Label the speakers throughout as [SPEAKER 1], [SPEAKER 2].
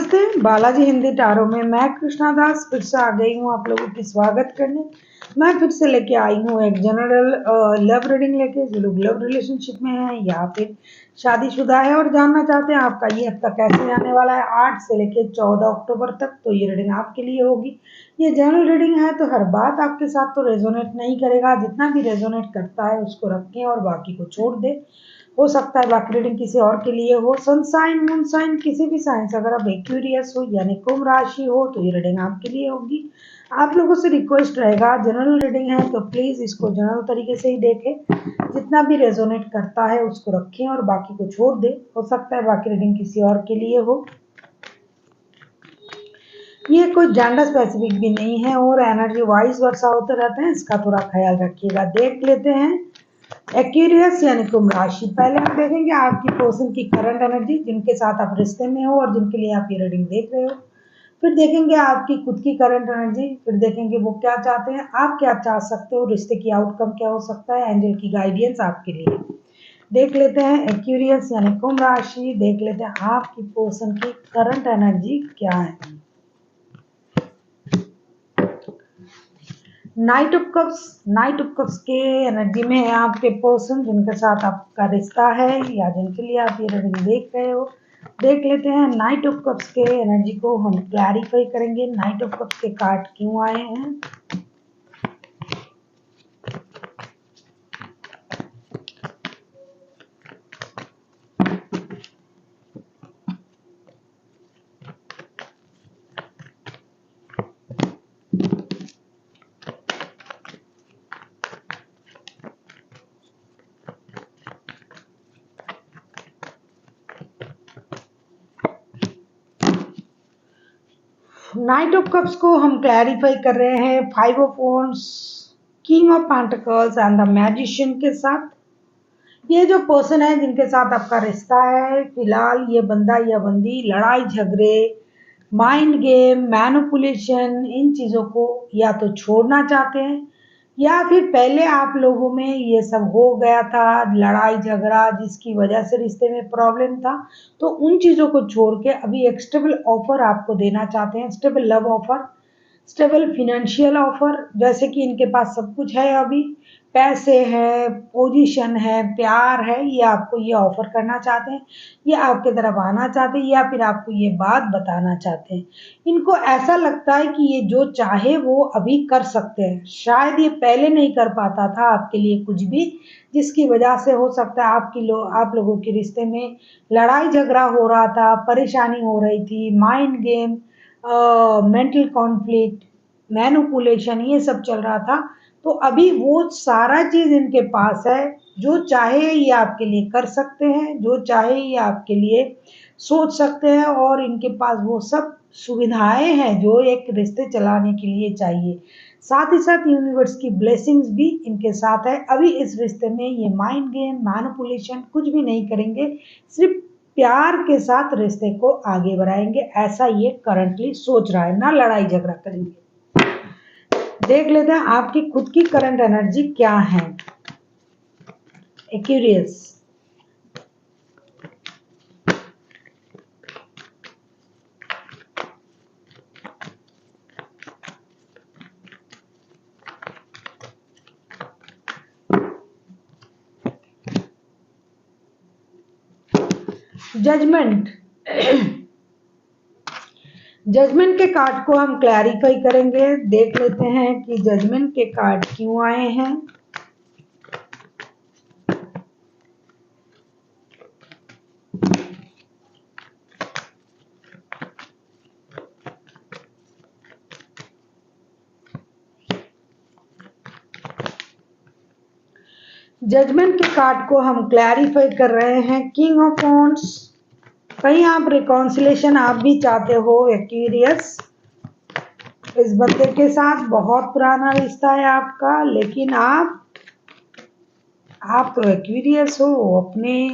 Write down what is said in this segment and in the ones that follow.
[SPEAKER 1] नमस्ते, बालाजी हिंदी टारो में मैं कृष्णा दास फिर से आ गई हूँ आप लोगों की स्वागत करने। मैं फिर से लेके आई हूँ एक जनरल लव रीडिंग लेके, जो लोग लव रिलेशनशिप में हैं या फिर शादीशुदा है और जानना चाहते हैं आपका ये हफ्ता कैसे जाने वाला है 8 से लेके 14 अक्टूबर तक, तो ये रीडिंग आपके लिए होगी। ये जनरल रीडिंग है तो हर बात आपके साथ तो रेजोनेट नहीं करेगा, जितना भी रेजोनेट करता है उसको रखें और बाकी को छोड़ दें। हो सकता है बाकी रीडिंग किसी और के लिए हो। सन साइन, मून साइन, किसी भी साइन से अगर आप एक्वेरियस हो यानी कुंभ राशि हो तो ये रीडिंग आपके लिए होगी। आप लोगों से रिक्वेस्ट रहेगा, जनरल रीडिंग है तो प्लीज इसको जनरल तरीके से ही देखें, जितना भी रेजोनेट करता है उसको रखें और बाकी को छोड़ दें। हो सकता है बाकी रीडिंग किसी और के लिए हो। ये कोई जेंडर स्पेसिफिक भी नहीं है और एनर्जी वाइज वर्षा होते रहते हैं, इसका थोड़ा ख्याल रखिएगा। देख लेते हैं एक्वेरियस यानी कुंभ राशि। पहले हम देखेंगे आपकी पर्सन की करंट एनर्जी, जिनके साथ आप रिश्ते में हो और जिनके लिए आप ये रीडिंग देख रहे हो। फिर देखेंगे आपकी खुद की करंट एनर्जी, फिर देखेंगे वो क्या चाहते हैं, आप क्या चाह सकते हो, रिश्ते की आउटकम क्या हो सकता है, एंजल की गाइडेंस आपके लिए। देख लेते हैं एक्वेरियस यानी कुंभ राशि, देख लेते हैं आपकी पर्सन की करंट एनर्जी क्या है। नाइट ऑफ कप्स के एनर्जी में है आपके पर्सन, जिनके साथ आपका रिश्ता है या जिनके लिए आप ये रीडिंग देख रहे हो। देख लेते हैं नाइट ऑफ कप्स के एनर्जी को हम क्लैरिफाई करेंगे। नाइट ऑफ कप्स के कार्ड क्यों आए हैं। नाइट ऑफ कप्स को हम क्लैरिफाई कर रहे हैं 5 of wands, king of pentacles and the magician के साथ। ये जो पर्सन है जिनके साथ आपका रिश्ता है, फिलहाल ये बंदा या बंदी लड़ाई झगड़े, माइंड गेम, मैनिपुलेशन, इन चीज़ों को या तो छोड़ना चाहते हैं या फिर पहले आप लोगों में ये सब हो गया था, लड़ाई झगड़ा जिसकी वजह से रिश्ते में प्रॉब्लम था, तो उन चीज़ों को छोड़ के अभी एक स्टेबल ऑफर आपको देना चाहते हैं, stable love offer, stable financial offer. जैसे कि इनके पास सब कुछ है, अभी पैसे है, पोजीशन है, प्यार है, ये आपको ये ऑफर करना चाहते हैं, ये आपके तरफ आना चाहते हैं या फिर आपको ये बात बताना चाहते हैं। इनको ऐसा लगता है कि ये जो चाहे वो अभी कर सकते हैं, शायद ये पहले नहीं कर पाता था आपके लिए कुछ भी, जिसकी वजह से हो सकता है आप लोगों के रिश्ते में लड़ाई झगड़ा हो रहा था, परेशानी हो रही थी, mind game, mental conflict, manipulation, ये सब चल रहा था। तो अभी वो सारा चीज इनके पास है, जो चाहे ये आपके लिए कर सकते हैं, जो चाहे ये आपके लिए सोच सकते हैं और इनके पास वो सब सुविधाएं हैं जो एक रिश्ते चलाने के लिए चाहिए। साथ ही साथ यूनिवर्स की ब्लेसिंग्स भी इनके साथ है। अभी इस रिश्ते में ये माइंड गेम, मैनिपुलेशन कुछ भी नहीं करेंगे, सिर्फ प्यार के साथ रिश्ते को आगे बढ़ाएंगे, ऐसा ये करंटली सोच रहा है, ना लड़ाई झगड़ा करेंगे। देख लेते हैं आपकी खुद की करंट एनर्जी क्या है एक्वेरियस। जजमेंट जजमेंट के कार्ड को हम क्लैरिफाई करेंगे। देख लेते हैं कि जजमेंट के कार्ड क्यों आए हैं। जजमेंट के कार्ड को हम क्लैरिफाई कर रहे हैं किंग ऑफ वॉन्ड्स। कहीं आप रिकॉन्सिलेशन आप भी चाहते हो एक्वेरियस, इस बंदे के साथ बहुत पुराना रिश्ता है आपका, लेकिन आप तो एक्वेरियस हो, अपने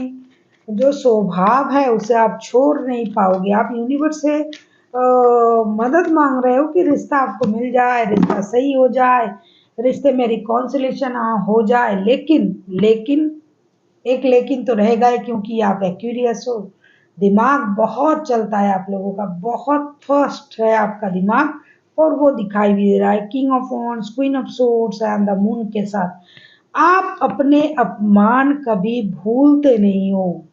[SPEAKER 1] जो स्वभाव है उसे आप छोड़ नहीं पाओगे। आप यूनिवर्स से मदद मांग रहे हो कि रिश्ता आपको मिल जाए, रिश्ता सही हो जाए, रिश्ते में रिकॉन्सिलेशन हो जाए, लेकिन लेकिन एक लेकिन तो रहेगा ही, क्योंकि आप एक्वेरियस हो। दिमाग बहुत चलता है आप लोगों का, बहुत फास्ट है आपका दिमाग, और वो दिखाई भी दे रहा है king of wands, queen of swords and the moon के साथ। आप अपने अपमान कभी भूलते नहीं हो।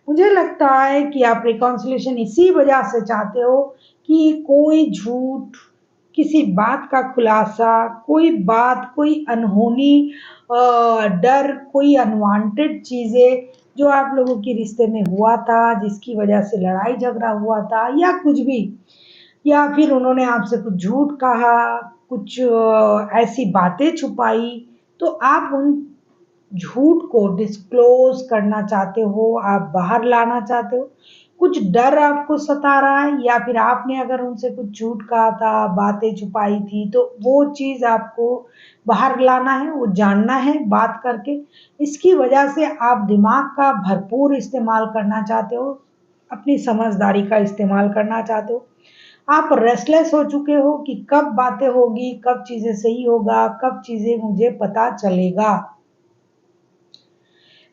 [SPEAKER 1] मुझे लगता है कि आप रिकॉन्सिलेशन इसी वजह से चाहते हो कि कोई झूठ, किसी बात का खुलासा, कोई बात, कोई अनहोनी डर, कोई अनवांटेड चीजें जो आप लोगों के रिश्ते में हुआ था, जिसकी वजह से लड़ाई झगड़ा हुआ था या कुछ भी, या फिर उन्होंने आपसे कुछ झूठ कहा, कुछ ऐसी बातें छुपाई, तो आप उन झूठ को डिस्क्लोज करना चाहते हो, आप बाहर लाना चाहते हो। कुछ डर आपको सता रहा है, या फिर आपने अगर उनसे कुछ झूठ कहा था, बातें छुपाई थी, तो वो चीज़ आपको बाहर लाना है, वो जानना है बात करके। इसकी वजह से आप दिमाग का भरपूर इस्तेमाल करना चाहते हो, अपनी समझदारी का इस्तेमाल करना चाहते हो। आप रेस्टलेस हो चुके हो कि कब बातें होगी, कब चीज़ें सही होगा, कब चीज़ें मुझे पता चलेगा।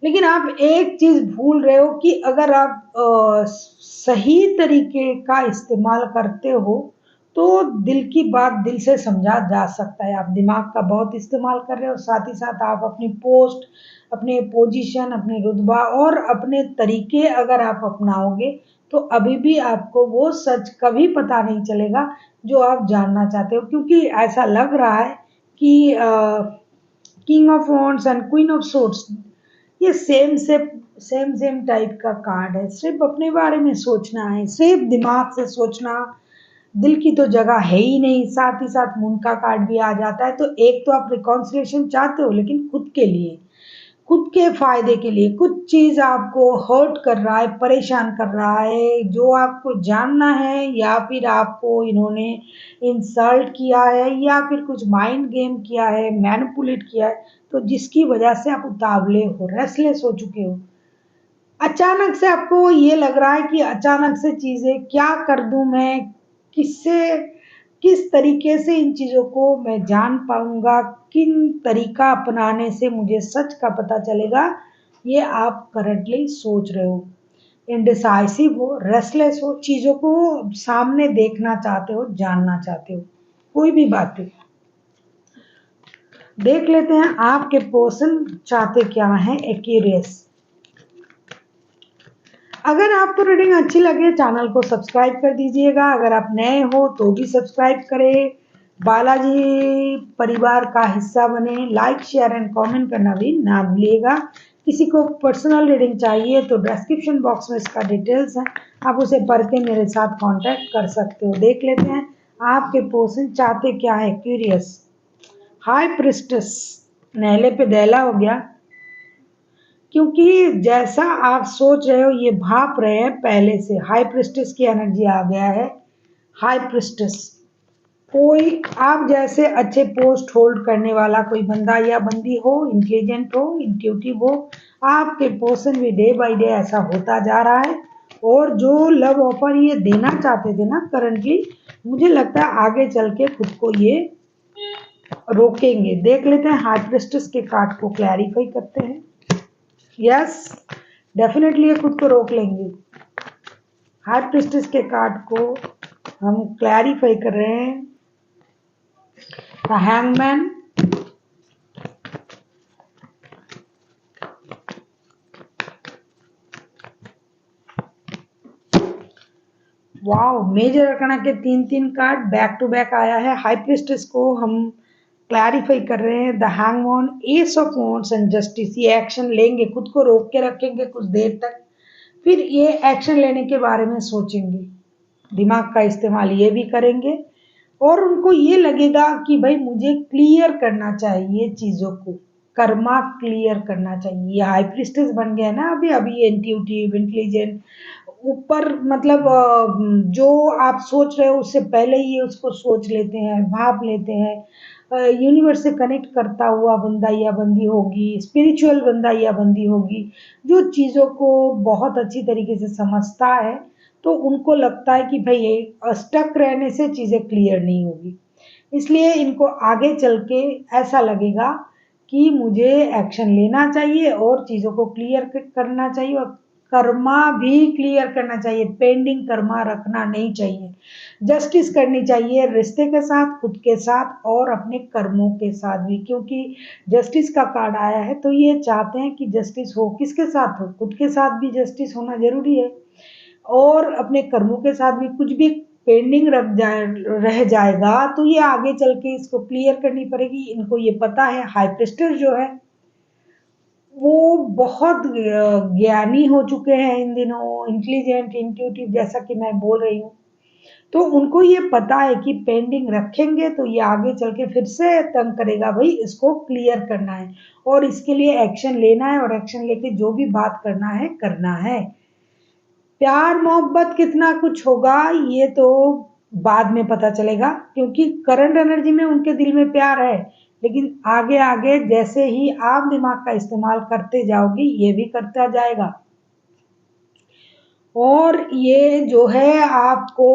[SPEAKER 1] लेकिन आप एक चीज़ भूल रहे हो कि अगर आप सही तरीके का इस्तेमाल करते हो, तो दिल की बात दिल से समझा जा सकता है। आप दिमाग का बहुत इस्तेमाल कर रहे हो, साथ ही साथ आप अपनी पोस्ट, अपने पोजीशन, अपने रुतबा और अपने तरीके अगर आप अपनाओगे, तो अभी भी आपको वो सच कभी पता नहीं चलेगा जो आप जानना चाहते हो। क्योंकि ऐसा लग रहा है कि king of wands and queen of swords ये सेम सेम टाइप का कार्ड है। सिर्फ अपने बारे में सोचना है, सिर्फ दिमाग से सोचना, दिल की तो जगह है ही नहीं। साथ ही साथ मून का कार्ड भी आ जाता है। तो एक तो आप रिकॉन्सिलेशन चाहते हो, लेकिन खुद के लिए, खुद के फायदे के लिए, कुछ चीज आपको हर्ट कर रहा है, परेशान कर रहा है, जो आपको जानना है, या फिर आपको इन्होंने इंसल्ट किया है, या फिर कुछ माइंड गेम किया है, मैनिपुलेट किया है, तो जिसकी वजह से आप उतावले हो, रेस्टलेस हो चुके हो। अचानक से आपको ये लग रहा है कि अचानक से चीजें क्या कर दूं मैं, किससे, किस तरीके से इन चीजों को मैं जान पाऊंगा, किन तरीका अपनाने से मुझे सच का पता चलेगा, ये आप करंटली सोच रहे हो। इंडिसाइसिव हो, रेस्टलेस हो, चीजों को सामने देखना चाहते हो, जानना चाहते हो, कोई भी बातें। देख लेते हैं आपके पर्सन चाहते क्या है। एक्यूरियस। अगर आपको रीडिंग अच्छी लगे, चैनल को सब्सक्राइब कर दीजिएगा। अगर आप नए हो तो भी सब्सक्राइब करें, बालाजी परिवार का हिस्सा बने। लाइक, शेयर एंड कमेंट करना भी ना भूलिएगा। किसी को पर्सनल रीडिंग चाहिए तो डिस्क्रिप्शन बॉक्स में इसका डिटेल्स है, आप उसे पढ़ के मेरे साथ कांटेक्ट कर सकते हो। देख लेते हैं आपके पर्सन चाहते क्या है। क्यूरियस। High priestess. नहले पे दहला हो गया, क्योंकि जैसा आप सोच रहे हो, ये भाप रहे हैं पहले से। हाई प्रिस्टेस की एनर्जी आ गया है। हाई प्रिस्टेस कोई आप जैसे अच्छे पोस्ट होल्ड करने वाला कोई बंदा या बंदी हो, इंटेलिजेंट हो, इंट्यूटिव हो। आपके पर्सन भी डे बाय डे ऐसा होता जा रहा है। और जो लव ऑफर ये देना चाहते थे ना करंटली, मुझे लगता है आगे चल के खुद को ये रोकेंगे। देख लेते हैं हाई प्रिस्टेस के कार्ड को क्लैरिफाई करते हैं। यस, डेफिनेटली ये खुद को रोक लेंगे। हाई प्रिस्टेस के कार्ड को हम क्लैरिफाई कर रहे हैं। The hangman. Wow, major arcana के तीन तीन कार्ड बैक टू बैक आया है। हाई प्रिस्टेस को हम क्लैरिफाई कर रहे हैं। The hangman, S of wands and justice. ये एक्शन लेंगे, खुद को रोक के रखेंगे कुछ देर तक, फिर ये एक्शन लेने के बारे में सोचेंगे, दिमाग का इस्तेमाल ये भी करेंगे। और उनको ये लगेगा कि भाई मुझे क्लियर करना चाहिए चीज़ों को, कर्मा क्लियर करना चाहिए। ये हाई प्रिस्टेस बन गया ना अभी अभी, इंट्यूटिव, इंटेलिजेंट, ऊपर मतलब जो आप सोच रहे हो उससे पहले ही ये उसको सोच लेते हैं, भाप लेते हैं। यूनिवर्स से कनेक्ट करता हुआ बंदा या बंदी होगी, स्पिरिचुअल बंदा या बंदी होगी, जो चीज़ों को बहुत अच्छी तरीके से समझता है। तो उनको लगता है कि भाई ये स्टक रहने से चीज़ें क्लियर नहीं होगी, इसलिए इनको आगे चल के ऐसा लगेगा कि मुझे एक्शन लेना चाहिए और चीज़ों को क्लियर करना चाहिए और कर्मा भी क्लियर करना चाहिए, पेंडिंग कर्मा रखना नहीं चाहिए। जस्टिस करनी चाहिए रिश्ते के साथ, खुद के साथ और अपने कर्मों के साथ भी, क्योंकि जस्टिस का कार्ड आया है तो ये चाहते हैं कि जस्टिस हो। किसके साथ हो? खुद के साथ भी जस्टिस होना जरूरी है और अपने कर्मों के साथ भी। कुछ भी पेंडिंग रह जाएगा तो ये आगे चल के इसको क्लियर करनी पड़ेगी। इनको ये पता है, हाई प्रिस्टर जो है वो बहुत ज्ञानी हो चुके हैं इन दिनों, इंटेलिजेंट, इंट्यूटिव, जैसा कि मैं बोल रही हूँ। तो उनको ये पता है कि पेंडिंग रखेंगे तो ये आगे चल के फिर से तंग करेगा, भाई इसको क्लियर करना है और इसके लिए एक्शन लेना है और एक्शन लेके जो भी बात करना है करना है। प्यार मोहब्बत कितना कुछ होगा ये तो बाद में पता चलेगा, क्योंकि करंट एनर्जी में उनके दिल में प्यार है, लेकिन आगे आगे जैसे ही आप दिमाग का इस्तेमाल करते जाओगे ये भी करता जाएगा। और ये जो है आपको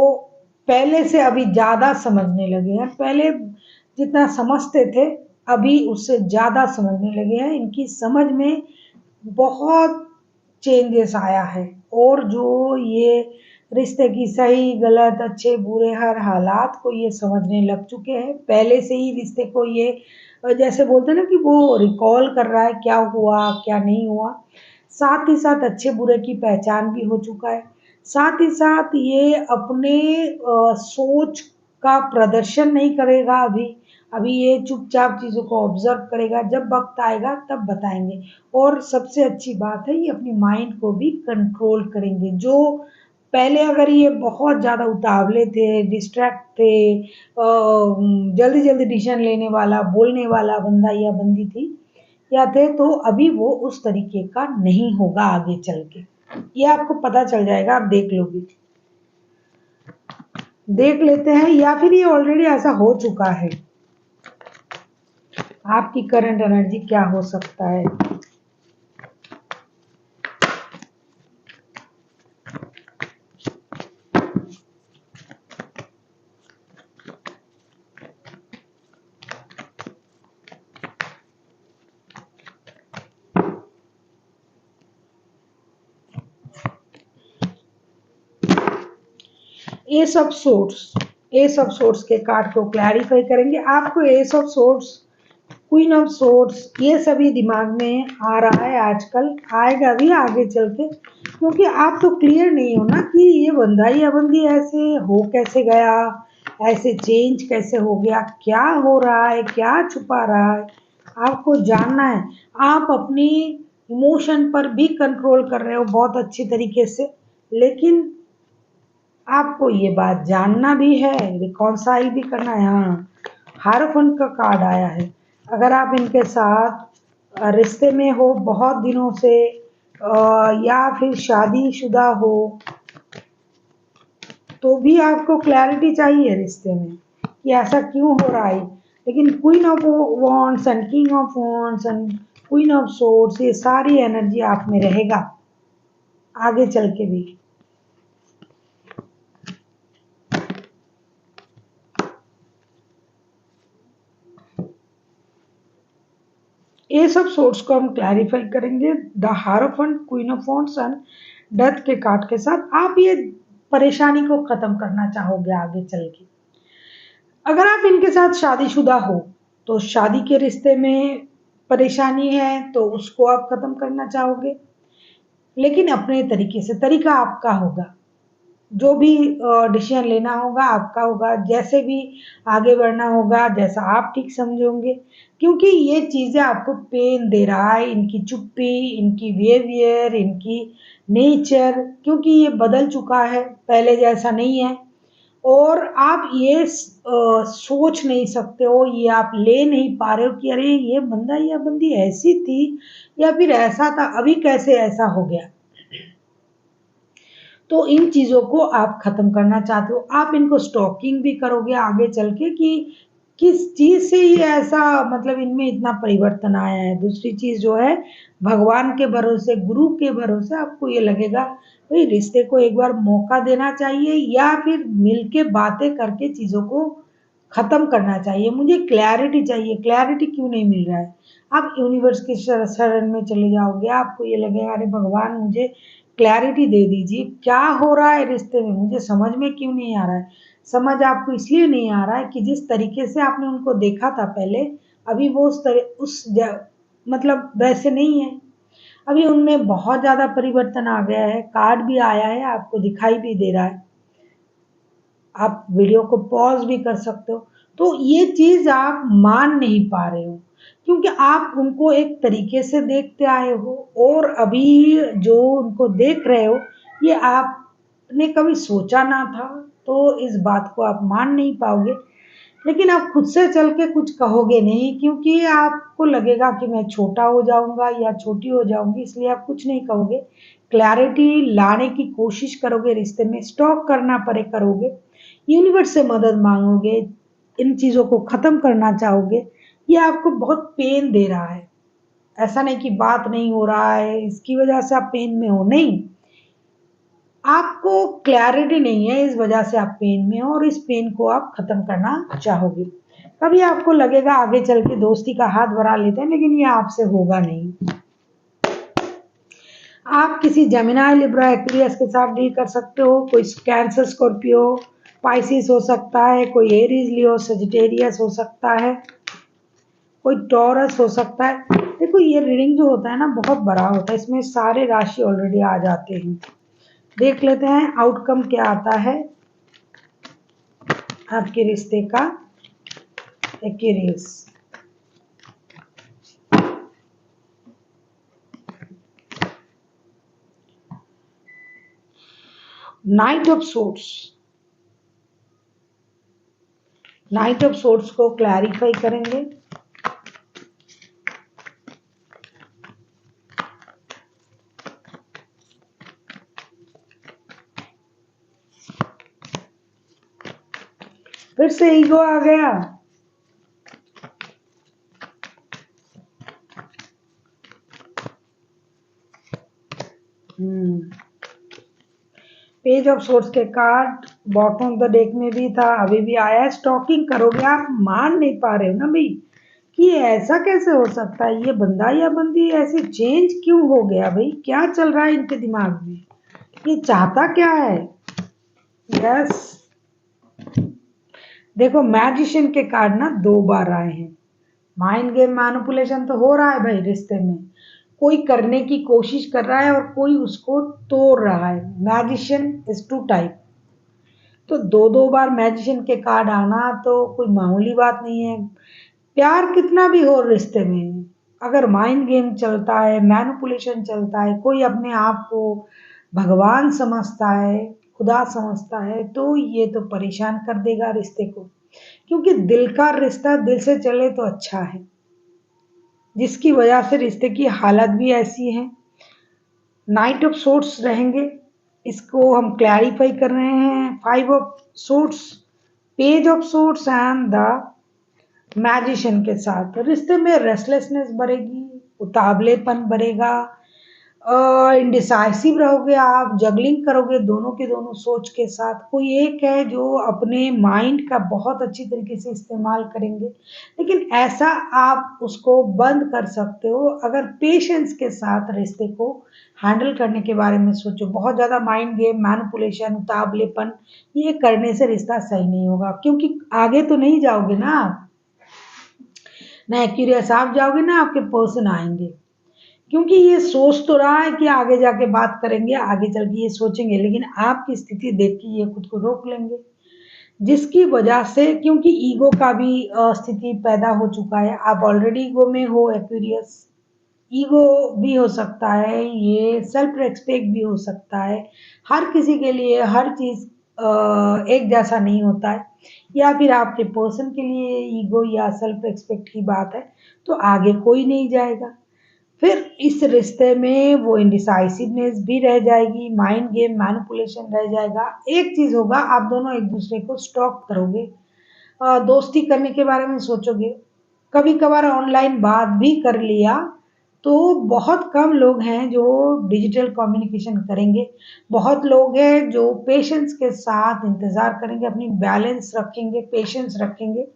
[SPEAKER 1] पहले से अभी ज़्यादा समझने लगे हैं। पहले जितना समझते थे अभी उससे ज़्यादा समझने लगे हैं। इनकी समझ में बहुत चेंजेस आया है और जो ये रिश्ते की सही गलत अच्छे बुरे हर हालात को ये समझने लग चुके हैं। पहले से ही रिश्ते को ये जैसे बोलते हैं ना कि वो रिकॉल कर रहा है क्या हुआ क्या नहीं हुआ। साथ ही साथ अच्छे बुरे की पहचान भी हो चुका है। साथ ही साथ ये अपने सोच का प्रदर्शन नहीं करेगा अभी। अभी ये चुपचाप चीज़ों को ऑब्जर्व करेगा, जब वक्त आएगा तब बताएंगे। और सबसे अच्छी बात है ये अपनी माइंड को भी कंट्रोल करेंगे। जो पहले अगर ये बहुत ज़्यादा उतावले थे, डिस्ट्रैक्ट थे, जल्दी जल्दी डिसीजन लेने वाला बोलने वाला बंदा या बंदी थी या थे, तो अभी वो उस तरीके का नहीं होगा आगे चल के। ये आपको पता चल जाएगा, आप देख लोगे। देख लेते हैं या फिर ये ऑलरेडी ऐसा हो चुका है। आपकी करंट एनर्जी क्या हो सकता है? एस ऑफ सोर्ट्स के कार्ड को क्लैरिफाई करेंगे। आपको S of sorts, queen of sorts, ये सभी दिमाग में आ रहा है आजकल, आएगा भी आगे चल के, क्योंकि आप तो क्लियर नहीं हो ना कि ये बंदा या बंदी ऐसे हो कैसे गया, ऐसे चेंज कैसे हो गया, क्या हो रहा है, क्या छुपा रहा है, आपको जानना है। आप अपनी इमोशन पर भी कंट्रोल कर रहे हो बहुत अच्छी तरीके से, लेकिन आपको ये बात जानना भी है, रिकॉन्साइल भी करना है। हाँ, हायरोफेंट का कार्ड आया है। अगर आप इनके साथ रिश्ते में हो बहुत दिनों से या फिर शादीशुदा हो तो भी आपको क्लैरिटी चाहिए रिश्ते में कि ऐसा क्यों हो रहा है। लेकिन queen of wands and king of wands and queen of swords, ये सारी एनर्जी आप में रहेगा आगे चल के भी। एस ऑफ सोर्स को हम क्लैरिफाई करेंगे the hierophant, queen of wands and death के कार्ड के साथ। आप ये परेशानी को खत्म करना चाहोगे आगे चल के। अगर आप इनके साथ शादीशुदा हो तो शादी के रिश्ते में परेशानी है तो उसको आप खत्म करना चाहोगे, लेकिन अपने तरीके से। तरीका आपका होगा, जो भी डिसीजन लेना होगा आपका होगा, जैसे भी आगे बढ़ना होगा जैसा आप ठीक समझोगे। क्योंकि ये चीज़ें आपको पेन दे रहा है, इनकी चुप्पी, इनकी बिहेवियर, इनकी नेचर, क्योंकि ये बदल चुका है, पहले जैसा नहीं है। और आप ये सोच नहीं सकते हो, ये आप ले नहीं पा रहे हो कि अरे ये बंदा या बंदी ऐसी थी या फिर ऐसा था, अभी कैसे ऐसा हो गया। तो इन चीज़ों को आप ख़त्म करना चाहते हो। आप इनको स्टॉकिंग भी करोगे आगे चल के कि किस चीज़ से ये ऐसा, मतलब इनमें इतना परिवर्तन आया है। दूसरी चीज़ जो है, भगवान के भरोसे, गुरु के भरोसे आपको ये लगेगा भाई रिश्ते को एक बार मौका देना चाहिए या फिर मिलके बातें करके चीज़ों को ख़त्म करना चाहिए। मुझे क्लैरिटी चाहिए, क्लैरिटी क्यों नहीं मिल रहा है। आप यूनिवर्स के शरण में चले जाओगे, आपको ये लगेगा अरे भगवान मुझे क्लैरिटी दे दीजिए, क्या हो रहा है रिश्ते में, मुझे समझ में क्यों नहीं आ रहा है। समझ आपको इसलिए नहीं आ रहा है कि जिस तरीके से आपने उनको देखा था पहले, अभी वो मतलब वैसे नहीं है। अभी उनमें बहुत ज़्यादा परिवर्तन आ गया है, कार्ड भी आया है, आपको दिखाई भी दे रहा है। आप वीडियो को पॉज़ भी कर सकते हो। तो ये चीज़ आप मान नहीं पा रहे हो, क्योंकि आप उनको एक तरीके से देखते आए हो और अभी जो उनको देख रहे हो, ये आपने कभी सोचा ना था, तो इस बात को आप मान नहीं पाओगे। लेकिन आप खुद से चल के कुछ कहोगे नहीं, क्योंकि आपको लगेगा कि मैं छोटा हो जाऊँगा या छोटी हो जाऊँगी, इसलिए आप कुछ नहीं कहोगे। क्लैरिटी लाने की कोशिश करोगे रिश्ते में, स्टॉक करना पड़े करोगे, यूनिवर्स से मदद माँगोगे, इन चीज़ों को ख़त्म करना चाहोगे। ये आपको बहुत पेन दे रहा है। ऐसा नहीं कि बात नहीं हो रहा है, इसकी वज़ह से आप पेन में हो, नहीं। आपको क्लैरिटी नहीं है, इस वजह से आप पेन में हो और इस पेन को आप खत्म करना चाहोगे। कभी आपको लगेगा आगे चल के दोस्ती का हाथ बढ़ा लेते हैं, लेकिन ये आपसे होगा नहीं। आप किसी जेमिनी, लिब्रा, एक्वेरियस के साथ डील कर सकते हो। कोई कैंसर, स्कॉर्पियो, पाइसिस हो सकता है, कोई एरीज, लियो, सजिटेरियस हो सकता है, कोई टॉरस हो सकता है। देखो, ये रीडिंग जो होता है ना, बहुत बड़ा होता है, इसमें सारे राशि ऑलरेडी आ जाते हैं। देख लेते हैं आउटकम क्या आता है आपके रिश्ते का। Aquarius, night of swords. Night of swords को क्लैरिफाई करेंगे। फिर से ईगो आ गया। पेज ऑफ सोर्स के card bottom of the deck में भी था, अभी भी आया है। स्टॉकिंग करोगे, आप मान नहीं पा रहे हो ना भाई कि ऐसा कैसे हो सकता है, ये बंदा या बंदी ऐसे चेंज क्यों हो गया भाई, क्या चल रहा है इनके दिमाग में, ये चाहता क्या है। यस, देखो मैजिशियन के कार्ड ना 2 बार आए हैं। माइंड गेम, मैनिपुलेशन तो हो रहा है भाई रिश्ते में, कोई करने की कोशिश कर रहा है और कोई उसको तोड़ रहा है। मैजिशियन इज टू टाइप, तो 2 बार मैजिशियन के कार्ड आना तो कोई मामूली बात नहीं है। प्यार कितना भी हो रिश्ते में, अगर माइंड गेम चलता है, मैनिपुलेशन चलता है, कोई अपने आप को भगवान समझता है, खुदा समझता है, तो ये तो परेशान कर देगा रिश्ते को। क्योंकि दिल का रिश्ता दिल से चले तो अच्छा है, जिसकी वजह से रिश्ते की हालत भी ऐसी है। नाइट ऑफ सोर्ट्स रहेंगे, इसको हम क्लैरिफाई कर रहे हैं। 5 of sorts, page of sorts and the magician के साथ रिश्ते में रेस्टलेसनेस बढ़ेगी, उतावलेपन बढ़ेगा, इंडिसाइसिव रहोगे आप, जगलिंग करोगे दोनों के दोनों सोच के साथ। कोई एक है जो अपने माइंड का बहुत अच्छी तरीके से इस्तेमाल करेंगे, लेकिन ऐसा आप उसको बंद कर सकते हो अगर पेशेंस के साथ रिश्ते को हैंडल करने के बारे में सोचो। बहुत ज़्यादा माइंड गेम, मैनिपुलेशन, उतावलेपन, ये करने से रिश्ता सही नहीं होगा, क्योंकि आगे तो नहीं जाओगे ना आप, ना एक्यूरियस आप जाओगे ना आपके पर्सन आएंगे। क्योंकि ये सोच तो रहा है कि आगे जाके बात करेंगे, आगे चल के ये सोचेंगे, लेकिन आपकी स्थिति देख के ये खुद को रोक लेंगे, जिसकी वजह से, क्योंकि ईगो का भी स्थिति पैदा हो चुका है। आप ऑलरेडी ईगो में हो एक्वेरियस, ईगो भी हो सकता है, ये सेल्फ रेस्पेक्ट भी हो सकता है। हर किसी के लिए हर चीज़ एक जैसा नहीं होता है, या फिर आपके पर्सन के लिए ईगो या सेल्फ रेस्पेक्ट की बात है, तो आगे कोई नहीं जाएगा। फिर इस रिश्ते में वो इंडिसाइसिवनेस भी रह जाएगी, माइंड गेम, मैनिपुलेशन रह जाएगा। एक चीज़ होगा, आप दोनों एक दूसरे को स्टॉक करोगे, दोस्ती करने के बारे में सोचोगे, कभी कभार ऑनलाइन बात भी कर लिया, तो बहुत कम लोग हैं जो डिजिटल कम्युनिकेशन करेंगे। बहुत लोग हैं जो पेशेंस के साथ इंतज़ार करेंगे, अपनी बैलेंस रखेंगे, पेशेंस रखेंगे,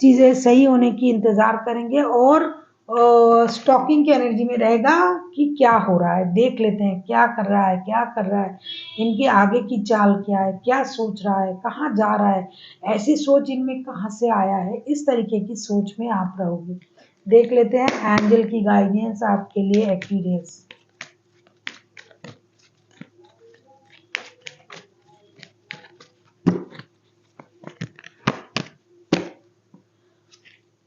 [SPEAKER 1] चीज़ें सही होने की इंतज़ार करेंगे और स्टॉकिंग की एनर्जी में रहेगा कि क्या हो रहा है, देख लेते हैं क्या कर रहा है, क्या कर रहा है, इनकी आगे की चाल क्या है, क्या सोच रहा है, कहाँ जा रहा है, ऐसी सोच इनमें कहाँ से आया है, इस तरीके की सोच में आप रहोगे। देख लेते हैं एंजल की गाइडेंस आपके लिए एक्यूरेंस।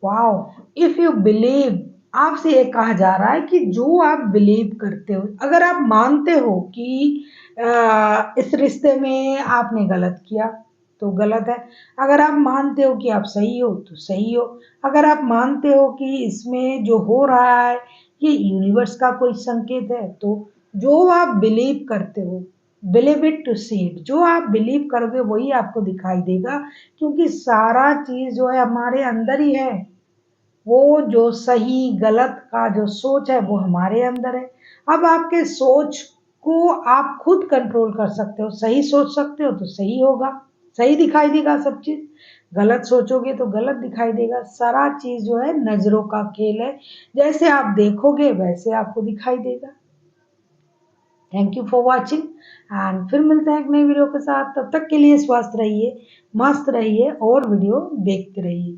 [SPEAKER 1] वाओ, इफ यू बिलीव, आपसे ये कहा जा रहा है कि जो आप बिलीव करते हो, अगर आप मानते हो कि इस रिश्ते में आपने गलत किया तो गलत है, अगर आप मानते हो कि आप सही हो तो सही हो, अगर आप मानते हो कि इसमें जो हो रहा है ये यूनिवर्स का कोई संकेत है, तो जो आप बिलीव करते हो, believe it to see it, जो आप बिलीव करोगे वही आपको दिखाई देगा, क्योंकि सारा चीज जो है हमारे अंदर ही है। वो जो सही गलत का जो सोच है वो हमारे अंदर है। अब आपके सोच को आप खुद कंट्रोल कर सकते हो, सही सोच सकते हो तो सही होगा, सही दिखाई देगा सब चीज, गलत सोचोगे तो गलत दिखाई देगा। सारा चीज जो है नजरों का खेल है, जैसे आप देखोगे वैसे आपको दिखाई देगा। Thank you for watching and फिर मिलते हैं एक नई वीडियो के साथ, तब तक के लिए स्वस्थ रहिए, मस्त रहिए और वीडियो देखते रहिए।